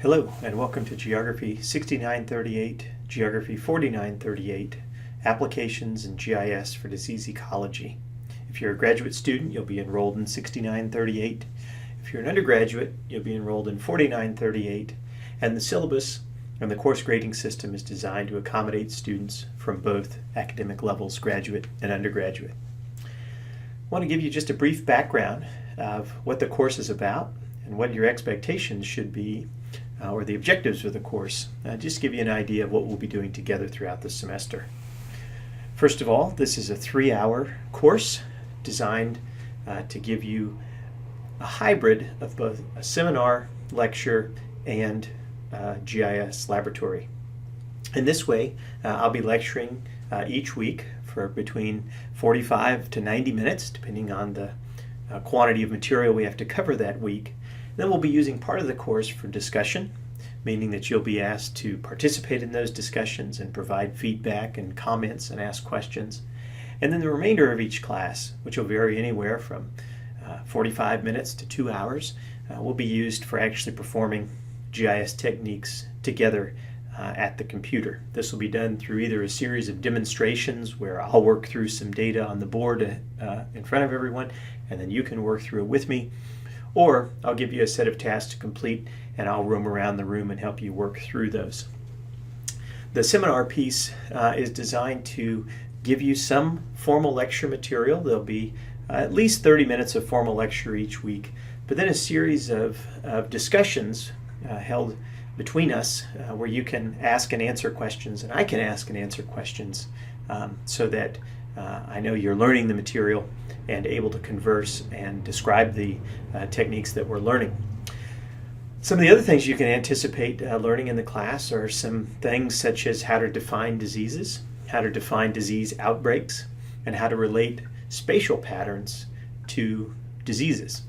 Hello and welcome to Geography 6938, Geography 4938, Applications in GIS for Disease Ecology. If you're a graduate student, you'll be enrolled in 6938. If you're an undergraduate, you'll be enrolled in 4938. And the syllabus and the course grading system is designed to accommodate students from both academic levels, graduate and undergraduate. I want to give you just a brief background of what the course is about and what your expectations should be or the objectives of the course. Just give you an idea of what we'll be doing together throughout the semester. First of all, this is a 3-hour course designed to give you a hybrid of both a seminar, lecture, and GIS laboratory. In this way, I'll be lecturing each week for between 45 to 90 minutes, depending on the quantity of material we have to cover that week. Then we'll be using part of the course for discussion, meaning that you'll be asked to participate in those discussions and provide feedback and comments and ask questions. And then the remainder of each class, which will vary anywhere from 45 minutes to 2 hours, will be used for actually performing GIS techniques together at the computer. This will be done through either a series of demonstrations where I'll work through some data on the board in front of everyone, and then you can work through it with me, or I'll give you a set of tasks to complete and I'll roam around the room and help you work through those. The seminar piece is designed to give you some formal lecture material. There'll be at least 30 minutes of formal lecture each week, but then a series of discussions held between us where you can ask and answer questions and I can ask and answer questions so that I know you're learning the material and able to converse and describe the techniques that we're learning. Some of the other things you can anticipate learning in the class are some things such as how to define diseases, how to define disease outbreaks, and how to relate spatial patterns to diseases.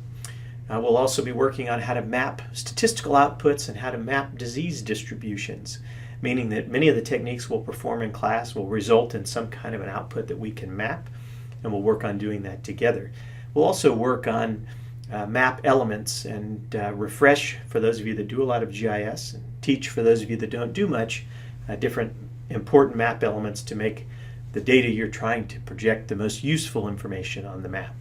We'll also be working on how to map statistical outputs and how to map disease distributions, meaning that many of the techniques we'll perform in class will result in some kind of an output that we can map, and we'll work on doing that together. We'll also work on map elements and refresh for those of you that do a lot of GIS, and teach for those of you that don't do much, different important map elements to make the data you're trying to project the most useful information on the map.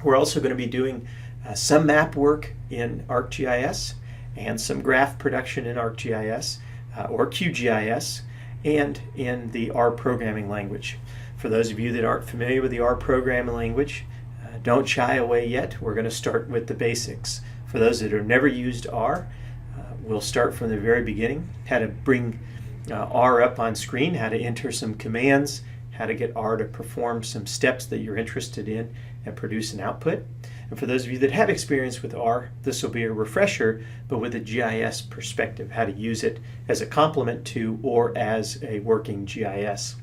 We're also going to be doing some map work in ArcGIS and some graph production in ArcGIS or QGIS and in the R programming language. For those of you that aren't familiar with the R programming language, don't shy away yet. We're going to start with the basics. For those that have never used R, we'll start from the very beginning, how to bring R up on screen, how to enter some commands, how to get R to perform some steps that you're interested in and produce an output. And for those of you that have experience with R, this will be a refresher, but with a GIS perspective, how to use it as a complement to or as a working GIS.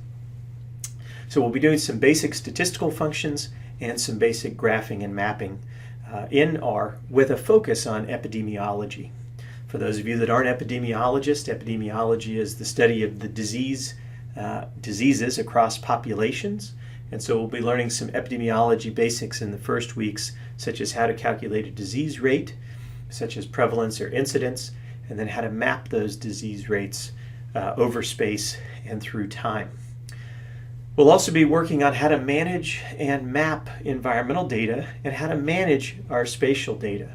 So we'll be doing some basic statistical functions and some basic graphing and mapping in R with a focus on epidemiology. For those of you that aren't epidemiologists, epidemiology is the study of the diseases across populations. And so we'll be learning some epidemiology basics in the first weeks, such as how to calculate a disease rate, such as prevalence or incidence, and then how to map those disease rates over space and through time. We'll also be working on how to manage and map environmental data and how to manage our spatial data.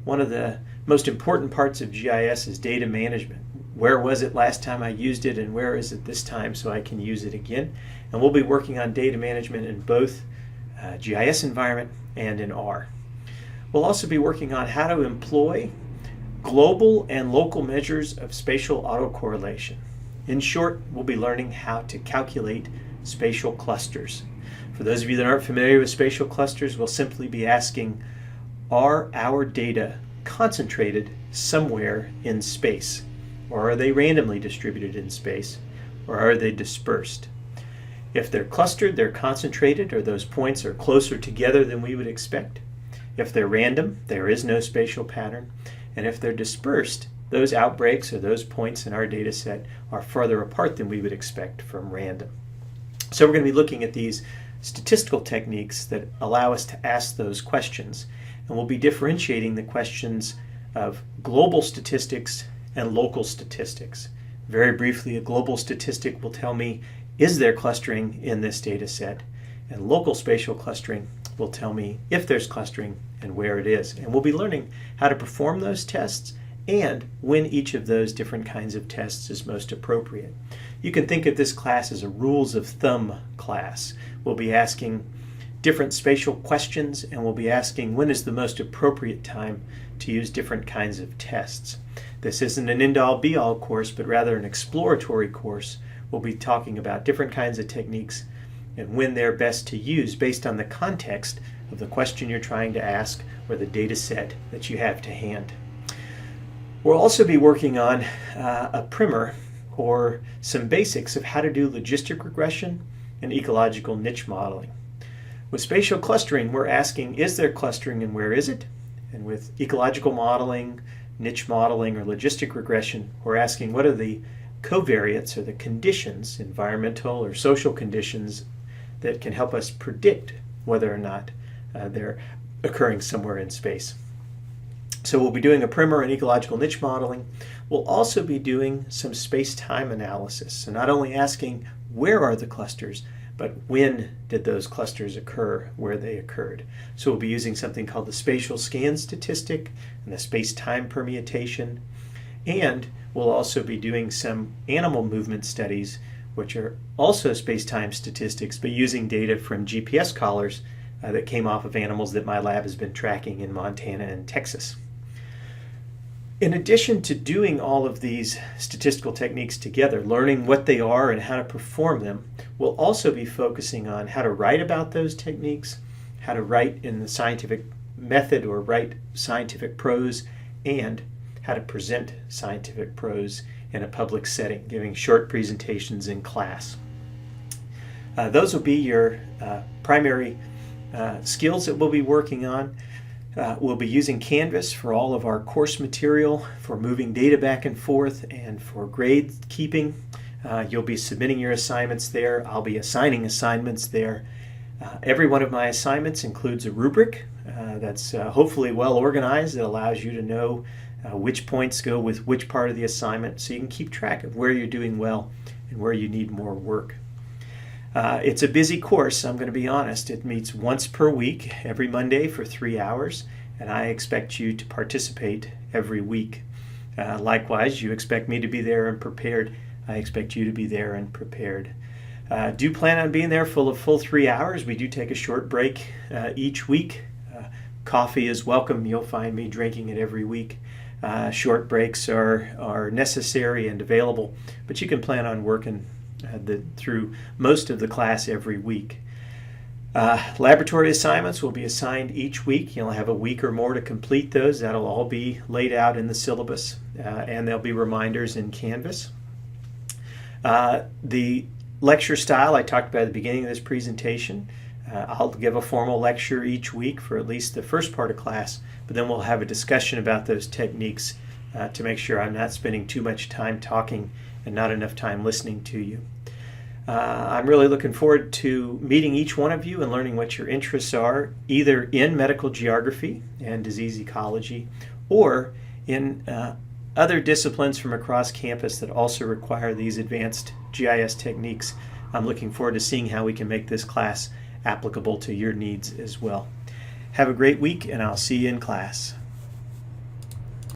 One of the most important parts of GIS is data management. Where was it last time I used it and where is it this time so I can use it again? And we'll be working on data management in both GIS environment and in R. We'll also be working on how to employ global and local measures of spatial autocorrelation. In short, we'll be learning how to calculate spatial clusters. For those of you that aren't familiar with spatial clusters, we'll simply be asking, are our data concentrated somewhere in space? Or are they randomly distributed in space? Or are they dispersed? If they're clustered, they're concentrated, or those points are closer together than we would expect. If they're random, there is no spatial pattern. And if they're dispersed, those outbreaks or those points in our data set are farther apart than we would expect from random. So we're going to be looking at these statistical techniques that allow us to ask those questions. And we'll be differentiating the questions of global statistics and local statistics. Very briefly, a global statistic will tell me, is there clustering in this data set? And local spatial clustering will tell me if there's clustering and where it is. And we'll be learning how to perform those tests and when each of those different kinds of tests is most appropriate. You can think of this class as a rules of thumb class. We'll be asking different spatial questions, and we'll be asking when is the most appropriate time to use different kinds of tests. This isn't an end-all be-all course, but rather an exploratory course. We'll be talking about different kinds of techniques and when they're best to use based on the context of the question you're trying to ask or the data set that you have to hand. We'll also be working on a primer or some basics of how to do logistic regression and ecological niche modeling. With spatial clustering, we're asking, is there clustering and where is it? And with ecological modeling, niche modeling, or logistic regression, we're asking what are the covariates or the conditions, environmental or social conditions, that can help us predict whether or not they're occurring somewhere in space. So we'll be doing a primer in ecological niche modeling. We'll also be doing some space-time analysis. So not only asking where are the clusters, but when did those clusters occur, where they occurred. So we'll be using something called the spatial scan statistic and the space-time permutation. And we'll also be doing some animal movement studies, which are also space-time statistics, but using data from GPS collars that came off of animals that my lab has been tracking in Montana and Texas. In addition to doing all of these statistical techniques together, learning what they are and how to perform them, we'll also be focusing on how to write about those techniques, how to write in the scientific method or write scientific prose, and how to present scientific prose in a public setting, giving short presentations in class. Those will be your primary skills that we'll be working on. We'll be using Canvas for all of our course material, for moving data back and forth, and for grade keeping. You'll be submitting your assignments there. I'll be assigning assignments there. Every one of my assignments includes a rubric that's hopefully well organized. It allows you to know which points go with which part of the assignment, so you can keep track of where you're doing well and where you need more work. It's a busy course, I'm going to be honest. It meets once per week, every Monday for 3 hours, and I expect you to participate every week. Likewise, you expect me to be there and prepared. I expect you to be there and prepared. Do plan on being there for the full 3 hours. We do take a short break each week. Coffee is welcome. You'll find me drinking it every week. Short breaks are necessary and available, but you can plan on working through most of the class every week. Laboratory assignments will be assigned each week. You'll have a week or more to complete those. That'll all be laid out in the syllabus, and there'll be reminders in Canvas. The lecture style I talked about at the beginning of this presentation. I'll give a formal lecture each week for at least the first part of class, but then we'll have a discussion about those techniques to make sure I'm not spending too much time talking and not enough time listening to you. I'm really looking forward to meeting each one of you and learning what your interests are, either in medical geography and disease ecology, or in other disciplines from across campus that also require these advanced GIS techniques. I'm looking forward to seeing how we can make this class applicable to your needs as well. Have a great week, and I'll see you in class.